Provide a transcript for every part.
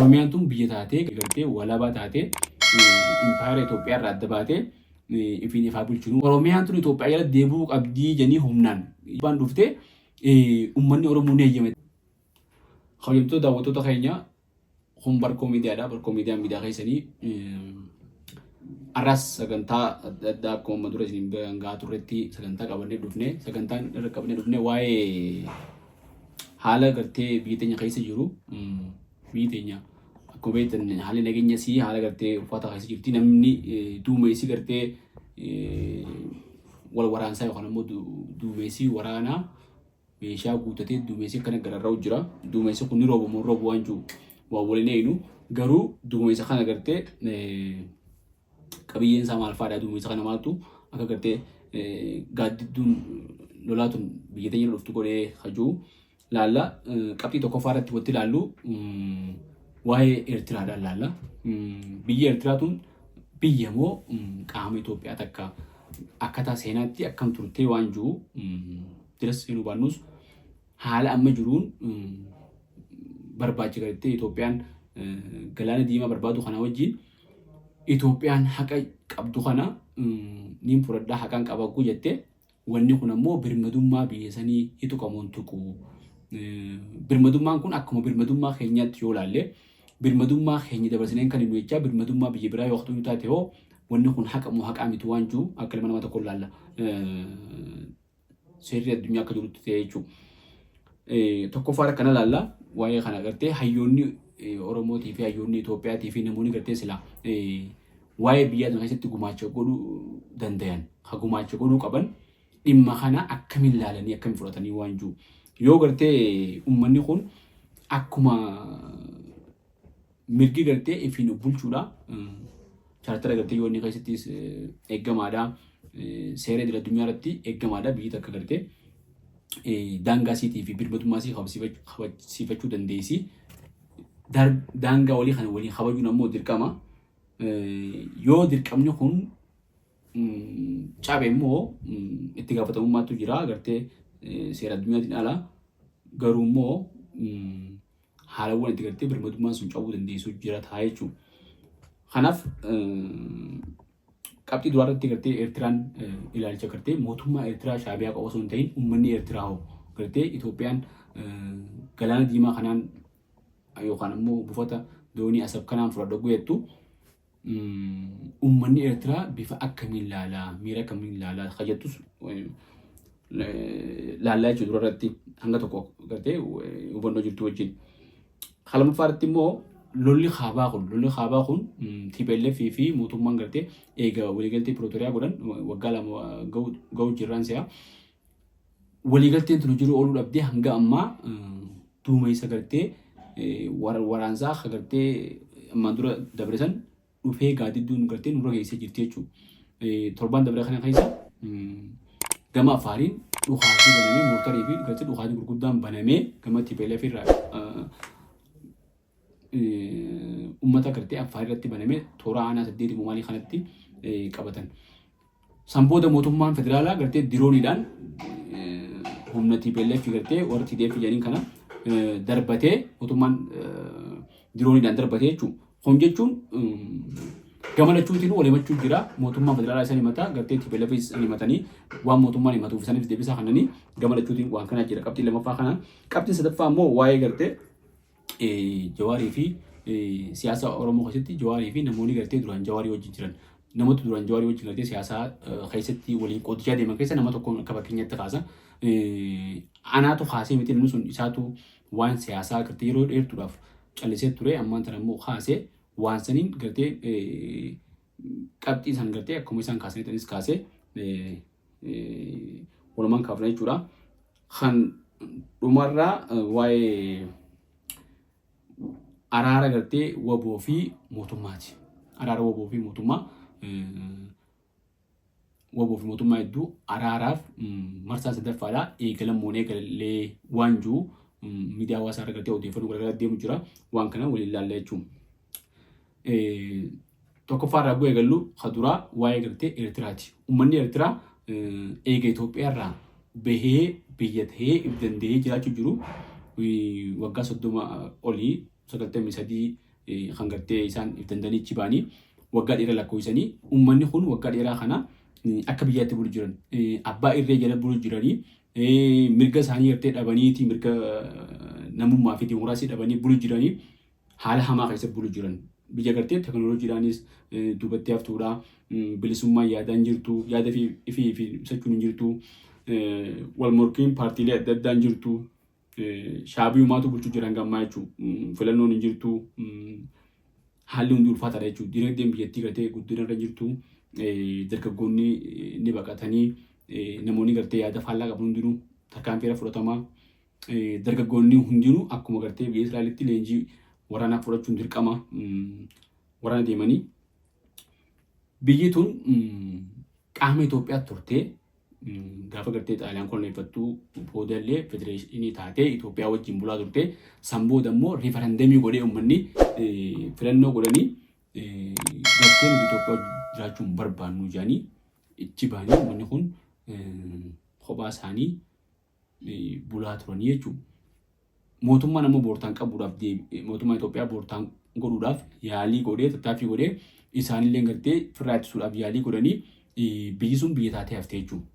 Oromiyaan tun biyya taatee gartee walabaa taatee impaayera Itoophiyaa irraa adda baatee ifiin ifaa bulchinu. Oromiyaan tun Itoophiyaa jala deebi'uu qabdii jennee humnaan waan dhuftee uummanni Oromoo ni eeyyame. Kabajamtoota daawwattoota keenya kun barkoo miidiyaadha. Barkoo miidiyaa keessanii arras sagantaa adda akkuma dura isin gahaa turretti sagantaa qabannee dhufne sagantaan irra qabannee dhufne waa'ee haala gartee biyya teenya keessa jiru biyya teenya akkuma beektan haalli nageenya sii haala gartee uffata keessa jirti namni duumessi gartee wal waraansaa yookaan immoo duumessi waraanaa meeshaa guuttatee duumessi akkana gararraa jira. Duumessi kun ni roobamu roobu waan jiru waan waliin eeyinu garuu duumessi kana gartee qabiyyeen isaa maal fa'aadha duumessi kana maaltu akka gartee gaaddidduun lolaatuun biyya teenya dhuftu godhee hajuu laalla qabxii tokkoffaa irratti wanti ilaallu waa'ee Eertiraadhaan laalla. Biyya Eertiraatuun biyya moo qaama Itoophiyaa takka akkaataa seenaatti akkam turtee waan jiru diras seenuu baannus haala amma jiruun barbaacha gartee Itoophiyaan galaana diimaa barbaadu kana wajjin Itoophiyaan haqa qabdu kana niin fudhadhaa haqaan qabagguu jettee wanni kun ammoo birmadummaa biyya sanii hitu qabuun tuqu. Birmadummaan kun akkuma birmadummaa keenyaatti yoo ilaalle birmadummaa keenya dabarsineen kan hin jechaa birmadummaa biyya biraa yoo waqtuu taate hoo wanni kun haqa moo haqaa miti waan jiru akka ilma namaa tokko ilaalla. Seerri addunyaa akka jirutti ta'e jechuudha. Tokkoffaa kana ilaalla waa'ee kana gartee hayyoonni Oromootii fi hayyoonni Itoophiyaatii fi namoonni gartee silaa waa'ee biyya kana keessatti gumaacha godhuu danda'an ha gumaacha godhuu qaban dhimma kana akkamiin ilaalanii akkamiin fudhatanii waan jiru. Yoo gartee uummanni kun akkuma mirgi gartee ifiin bulchuudha. Chaartara gartee yoo inni keessattis eeggamaadha. Seera idil addunyaa irratti eeggamaadha. Biyyi takka gartee daangaa siitii fi birmadummaa sii kabajsiifachuu dandeessi. Daangaa walii kana waliin kabajuun ammoo dirqama. Yoo dirqamni kun cabe immoo itti gaafatamummaatu jira. Gartee seera addunyaatiin ala garuu immoo haalawwan itti gartee birmadummaan sun cabuu dandeessu jira ta'a jechuudha. Kanaaf qabxii duraa irratti gartee Eertiraan ilaalcha gartee mootummaa Eertiraa Shaabiyaa qofa osoo hin ta'in uummanni Eertiraa hoo gartee Itoophiyaan galaana diimaa kanaan yookaan immoo buufata doonii asab kanaan fudhadhu jettu uummanni Eertiraa bifa akkamiin ilaalaa miira akkamiin ilaalaa hajjattus laallaa jechuudha dura irratti hanga tokko gartee hubannoo jirtu wajjin. Lammaffaa irratti immoo lolli kaabaa kun TPLF fi mootummaan gartee eega waliigaltee Pirootoriyaa godhan waggaa lama ga'u jirraan se'a. Waliigalteen tunu jiru ooluu dhabdee hanga ammaa duumessa gartee waraansaa akka gartee ammaan dura dabarsan dhufee gaaddidduun gartee nurra geessee jirti jechuudha. Torbaan dabara kana keessa gama Afaariin dhukaatii banamee moortarii fi gartee dhukaatii gurguddaan banamee gama TPLF irraa uummata gartee Affaar irratti banamee toora aanaa 8 maalii kanatti qabatan. Sanbooda mootummaan federaalaa gartee dirooniidhaan humna TPLF gartee warra TDF jedhaniin kana darbatee mootummaan dirooniidhaan darbatee jechuudha. Kun jechuun gama lachuutiin walimachuu jira. Mootummaan federaalaa isaan himataa gartee TPLF isaan himatanii waan mootummaan himatuuf isaaniif deebisaa kananii gama lachuutiin waan kana jira. Qabxii lammaffaa kana. Qabxiin sadaffaa immoo waa'ee gartee Jawaarii fi siyaasa Oromoo keessatti Jawaarii fi namoonni gartee duraan Jawaarii wajjin jiran namoota duraan Jawaarii wajjin gartee siyaasa keessatti waliin qoodichaa deeman keessa nama tokko akka fakkeenyaatti kaasa. Anaatu kaasee miti namni sun isaatu waan siyaasaa gartee yeroo dheertuudhaaf callisee ture ammaan tana immoo kaasee waan saniin gartee qabxii isaan gartee akkuma isaan kaasaniitanis kaasee walumaan kaafna jechuudha. Kan dhumarraa waa'ee araara gartee waboo fi mootummaati. Araara waboo fi mootummaa hedduu araaraaf marsaa sadaffaadhaa eegalamuun eegalee waan jiru miidiyaa hawaasaa irra gartee odeeffannoo garaagaraa deemu jira. Waan kana waliin ilaalla jechuudha. Tokkoffaa irraa eegallu kaduraa waa'ee gartee Eertiraati. Uummanni Eertiraa eega Itoophiyaa irraa bahee biyya tahee if danda'ee jiraachuu jiru waggaa 30 olii 93 kan gartee isaan dandanichi baanii waggaa dheeraa lakkoofsanii uummanni kun waggaa dheeraa kana akka biyyaatti bulu jiran abbaa irree jala bulu jiranii mirga isaanii gartee dhabaniiti mirga namummaa fi dimokiraasii dhabanii bulu jiranii haala hamaa keessa bulu jiran biyya gartee teknooloojiidhaanis duubatti haftuudha bilisummaa yaadaan jirtu yaada fi ibsachuun hin jirtu wal morkiin paartiilee adda addaan jirtu shaabii uumaatu bulchuu jiran gammaa jechuun filannoon hin jirtu haalli hundi ulfaataadha jechuudha dinagdeen biyyattii gartee guddina irra jirtu dargaggoonni ni baqatanii namoonni gartee yaada faallaa qabu hundinuu tarkaanfii fudhatamaa dargaggoonni hundinuu akkuma gartee biyya Israa'elitti leenjii waraanaa fudhachuun dirqama waraana deemanii biyyi tun qaama Itoophiyaa turtee gaafa gartee Xaaliyaan koloneeffattuu boodallee federeeshinii taatee Itoophiyaa wajjin bulaa turtee san booda immoo riifarandamii godhee uummanni filannoo godhanii garteen Itoophiyaa jiraachuun barbaannu jedhanii itti baanii uummanni kun kophaa isaanii bulaa turanii jechuudha. Mootummaan ammoo boortaan qabuudhaaf mootummaa Itoophiyaa boortaan godhuudhaaf yaalii godhee tattaaffii godhee isaanillee gartee firraa ittisuudhaaf yaalii godhanii biyyi sun biyya taatee haftee jechuudha.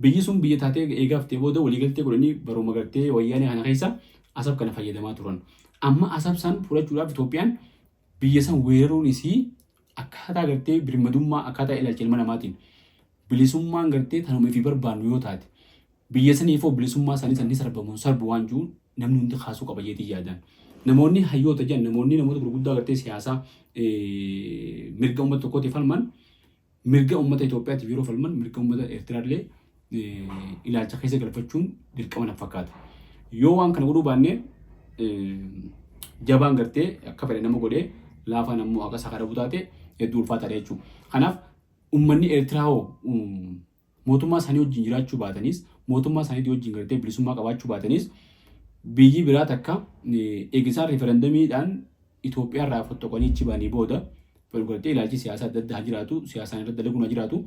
Biyyi sun biyya taatee eegaa haftee booda waliigaltee godhanii baruma gartee wayyaanee kana keessa asab kana fayyadamaa turan. Amma asab san fudhachuudhaaf Itoophiyaan biyya san weeraruun isii akkaataa gartee birmadummaa akkaataa ilaalcha ilma namaatiin bilisummaan gartee tanuma fi barbaannu yoo taate biyya saniifoo bilisummaa isaanii sanni sarbu waan jiruun namni hundi kaasuu qaba jeetii yaadan. Namoonni hayyoota jedhan namoonni namoota gurguddaa gartee siyaasaa mirga uummata tokkootiif falman mirga uummata Itoophiyaatiif yeroo falman mirga uummata Eertiraallee ilaalcha keessa galfachuun dirqama na fakkaata. Yoo waan kana godhuu baannee jabaan gartee akka fedhe nama godhee laafaan ammoo akka sakaa dhabu taate hedduu ulfaataadha jechuudha. Kanaaf uummanni Eertiraa hoo mootummaa isaanii wajjin jiraachuu baatanis mootummaa isaanii wajjin gartee bilisummaa qabaachuu baatanis biyyi biraa takka eegisaan riifarandamiidhaan Itoophiyaa irraa fottoqanii ichi baanii booda gartee ilaalchi siyaasaa adda addaa jiraatu siyaasaan irra dalaguun jiraatu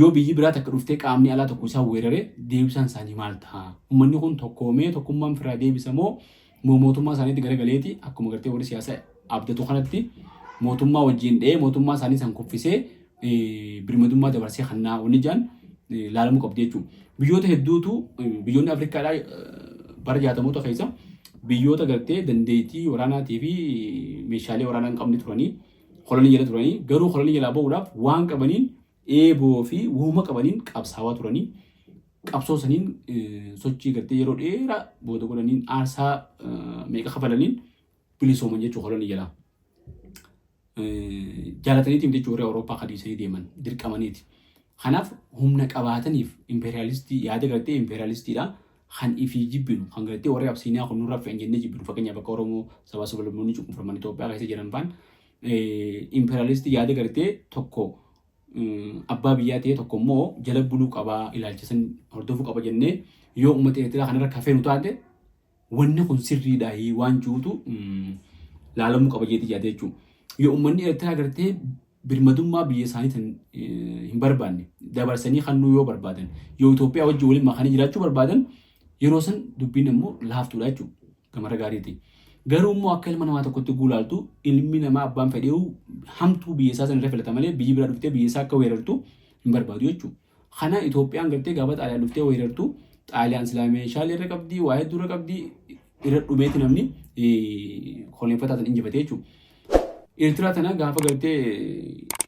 yoo biyyi biraa takka dhuftee qaamni alaa tokko isaa weeraree deebisaan isaanii maal ta'a? Uummanni kun tokkoomee tokkummaan firaa deebisa moo mootummaa isaaniitti garagaleeti akkuma gartee warri siyaasaa abdatu kanatti mootummaa wajjin dhee mootummaa isaanii san kuffisee birmadummaa dabarsee hannaa wanni jaan laalamuu qabdi jechuudha. Biyyoota hedduutu biyyoonni Afrikaadhaa bara 60moota keessa biyyoota gartee dandeettii waraanaatii fi meeshaalee waraanaa hin qabne turanii kolonii jala turanii garuu kolonii jalaa bahuudhaaf waan qabaniin eeboo fi uuma qabaniin qabsaawaa turanii qabsoo saniin sochii gartee yeroo dheeraa booda godhaniin aarsaa meeqa kafalaniin bilisooman jechuudha kolonii jalaa. Jaalataniitiif jechuudha warra Awurooppaa kadiisanii deeman dirqamaniiti. Kanaaf humna qabaataniif impeeriyaalistii yaada gartee impeeriyaalistiidha. Kan ifii jibbinu kan gartee warri Absiiniyaa kun nurraa fe'an jennee jibbinu fakkeenyaaf bakka Oromoo sabaa sablammoonni cunqurfaman Itoophiyaa keessa jiran faan impeeriyaalistii yaada gartee tokko abbaa biyyaa ta'e tokko immoo jala buluu qabaa ilaalchisan hordofuu qaba jennee yoo uummata Eertiraa kanarra kafeenu taate wanni kun sirriidha waan jiruutu laalamuu qaba jeetii yaada jechuudha. Yoo uummanni Eertiraa gartee birmadummaa biyya isaanii hin barbaanne dabarsanii kannuu yoo barbaadan yoo Itoophiyaa wajjin waliin makanii jiraachuu barbaadan yeroo san dubbiin immoo laaftuudha jechuudha gamarra gaariiti. Garuu immoo akka ilma namaa tokkotti guulaaltu ilmi namaa abbaan fedheewu hamtuu biyya isaa san irra filata malee biyyi biraa dhuftee biyya isaa akka weerartu hin barbaadu jechuudha. Kana Itoophiyaan gartee gaafa Xaaliyaan dhuftee weerartu Xaaliyaan silaa meeshaalee irra qabdii waa hedduu irra qabdii irra dhumeeti namni koloneeffataa injifatee jechuudha. Eertiraa tana gaafa gartee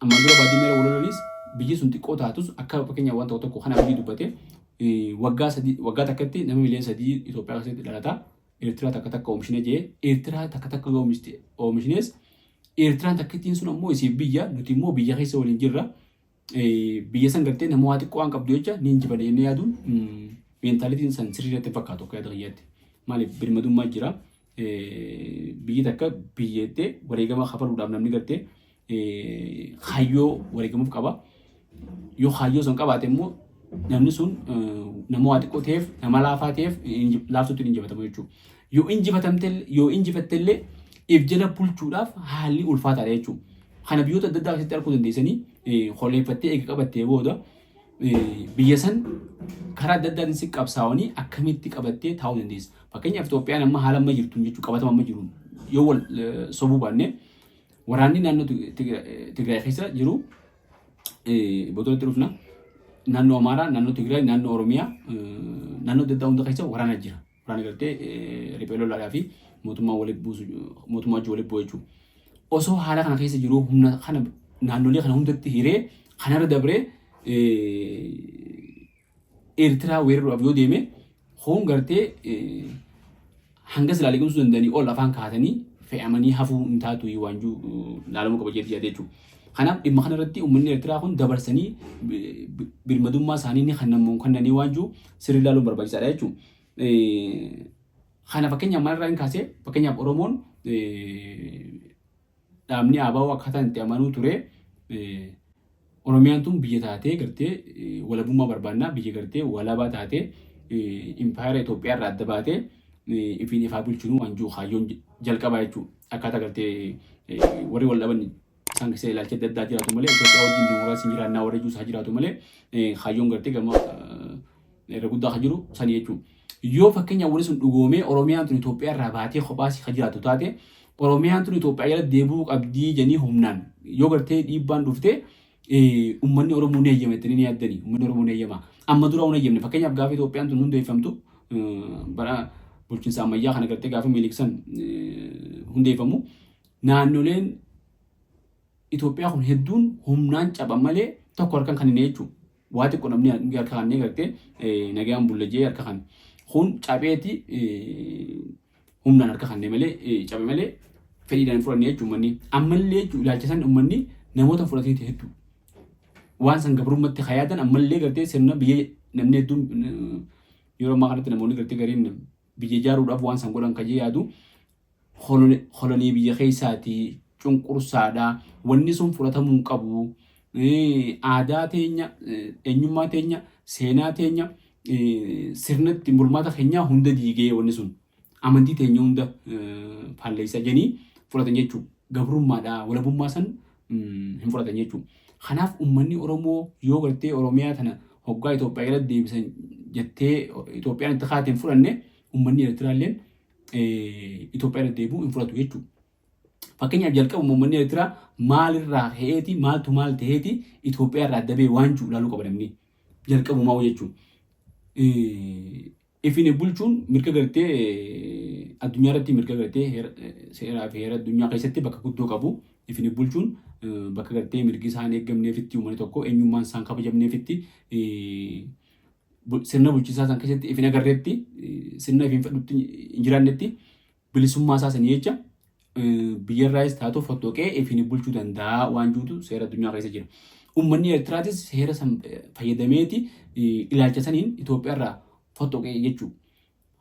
ammaan dura baadiyyaa meera walolanis biyyi sun xiqqoo taatus akka fakkeenyaaf waan tokko kana biyyi dubbate waggaa takkatti nama miliyoona 3 Itoophiyaa keessatti dhalataa Eertiraa takka oomishne jee Eertiraa takka oomishnes Eertiraan takkittiin sun ammoo isii biyya nuti immoo biyya keessa waliin jirra biyya san gartee nama waa xiqqoo waan qabdu jecha ni injifadhe jennee yaaduun meentaalitiin san sirriitti fakkaatu akka yaada kiyyaatti maaliif birmadummaa jira. Biyyi takka biyyeettee wareegama kafaluudhaaf namni gartee hayyoo wareegamuuf qaba. Yoo hayyoo sun qabaate immoo namni sun nama waa xiqqoo ta'eef nama laafaa ta'eef laaftuutti injifatamu jechuudha. Yoo injifattellee if jala bulchuudhaaf haalli ulfaataadha jechuudha. Kana biyyoota adda addaa keessatti arguu dandeessanii koloneeffattee eega qabattee booda biyya san karaa adda addaatiin si qabsaa'anii akkamitti qabattee taa'uu dandeessa. Fakkeenyaaf Itoophiyaan amma haala amma jirtu jechuudha qabatama amma jiru yoo wal sobuu baanne waraanni naannoo Tigraay keessa jiru booddee dhufna naannoo Amaaraa, naannoo Tigraay, naannoo Oromiyaa, naannoo adda addaa hunda keessa waraana jira. Waraana gartee riphee lolaadhaa fi mootummaa walitti buusu mootummaa wajjin walitti bu'u jechuudha. Osoo haala kana keessa jiru humna kana naannolee kana hundatti hiree kanarra dabree Eertiraa weeraruudhaaf yoo deeme hoon gartee hanga silaa liqimsuu danda'anii ol afaan kaatanii fe'amanii hafuu hin taatu waanjuu laalamuu qaba jechuudha jechuudha. Kanaaf dhimma kanarratti uummanni Eertiraa kun dabarsanii birmadummaa isaanii ni kannanii waanjuu sirrii ilaaluun barbaachisaadha jechuudha. Kana fakkeenyaaf maalirraa hin kaasee fakkeenyaaf Oromoon dhaabni ABO akkaataan itti amanuu ture Oromiyaan tun biyya taatee gartee walabummaa barbaannaa biyya gartee walabaa taatee impaayera Itoophiyaa irraa adda baatee ifiin ifaa bulchinu waanjuu kaayyoon jalqabaa jechuudha. Akkaataa gartee warri wal dhaban isaan keessa ilaalcha adda addaa jiraatu malee Itoophiyaa wajjin dimookiraasiin jiraannaa warra juusaa jiraatu malee kaayyoon gartee gama irra guddaa kan jiru sanii jechuudha. Yoo fakkeenyaaf wanti sun dhugoomee Oromiyaan tun Itoophiyaa irraa baatee kophaas kan jiraatu taate Oromiyaan tun Itoophiyaa jala deebi'uu qabdii janii humnaan yoo gartee dhiibbaan dhuftee uummanni Oromoo ni eeyyamattanii ni yaaddanii uummanni Oromoo ni eeyyama. Amma dura hin eeyyamne fakkeenyaaf gaafa Itoophiyaan tun hundeeffamtu bara bulchiinsa ammayyaa kana gartee gaafa miliqsan hundeeffamu naannoleen Itoophiyaa kun hedduun humnaan caban malee tokko harkaan kan hin jechuudha. Waa xiqqoo namni harka kannee gartee nagaan bullajee harka kan kun cabeeti humnaan harka kannee malee cabe malee fedhiidhaan fudhannee jechuudha uummanni. Ammallee ilaalchisan uummanni namoota fudhatee hedduu. Waan san gabrummaatti hayyaatan ammallee gartee sirna biyya namni hedduun yeroo ammaa kanatti namoonni gartee gariin biyya ijaaruudhaaf waan san godhan kajee yaadu kolonii biyya keessaati cunqursaadha wanni sun fudhatamuu hin qabu. Aadaa teenya, eenyummaa teenya, seenaa teenya, sirna ittiin bulmaata keenyaa hunda diigee wanni sun amantii teenya hunda faalleessa janii fudhatan jechuudha. Gabrummaadha walabummaa san hin fudhatan jechuudha. Kanaaf uummanni Oromoo yoo gartee Oromiyaa tana hoggaa Itoophiyaa irratti deebisan jettee Itoophiyaan itti kaateen fudhanne uummanni Eertiraalleen Itoophiyaa irratti deebi'uu hin fudhatu jechuudha. Fakkeenyaaf jalqabu uummanni Eertiraa maalirraa ka'eeti maaltu maal ta'eeti Itoophiyaa irraa adda ba'ee waan jiru ilaaluu qaba namni jalqabu maa'u jechuudha. Ifiin bulchuun mirga gartee addunyaa irratti mirga gartee seeraa fi heera addunyaa keessatti bakka guddoo qabu. Ifiin bulchuun bakka gartee mirgi isaan eeggamneefitti uummanni tokko eenyummaan isaan kabajamneefitti sirna bulchiinsaa isaan keessatti ifiin agarreetti sirna ifiin fedhutti hin jiraannetti bilisummaa isaa sanii jecha biyyarraayis taatu fottoqee ifiin bulchuu danda'a waan jirutu seera addunyaa keessa jira. Uummanni Eertiraatis seera san fayyadameeti ilaalcha saniin Itoophiyaa irraa fottoqee jechuudha.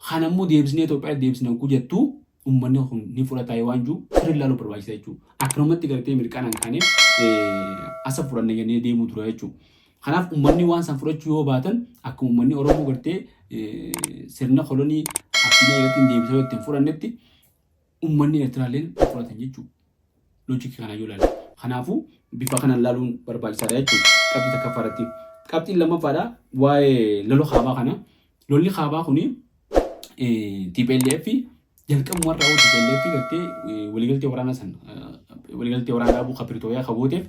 Kana immoo deebisnee Itoophiyaa deebisnee jettuu uummanni kun ni fudhataa waan jiru sirrii ilaaluu barbaachisa jechuudha. Akkanumatti gartee mirqaanaan kaanee asa fudhanne jennee deemuu tura jechuudha. Kanaaf uummanni waan san fudhachuu yoo baatan akka uummanni Oromoo gartee sirna kolonii addunyaa irratti deebisee ittiin fudhannetti uummanni Eertiraalleen fudhatan jechuudha. Loojikii kana yoo ilaalle. Kanaafuu bifa kanaan ilaaluun barbaachisaadha jechuudha. Qabxii takka faratti. Qabxiin lammaffaadha waa'ee loloo kaabaa kana. Lolli kaabaa kuni TPLF jalqabumarraa TPLF gartee waliigaltee waraanaa san waliigaltee waraanaa dhaabuu Pretooriyaa qabooteef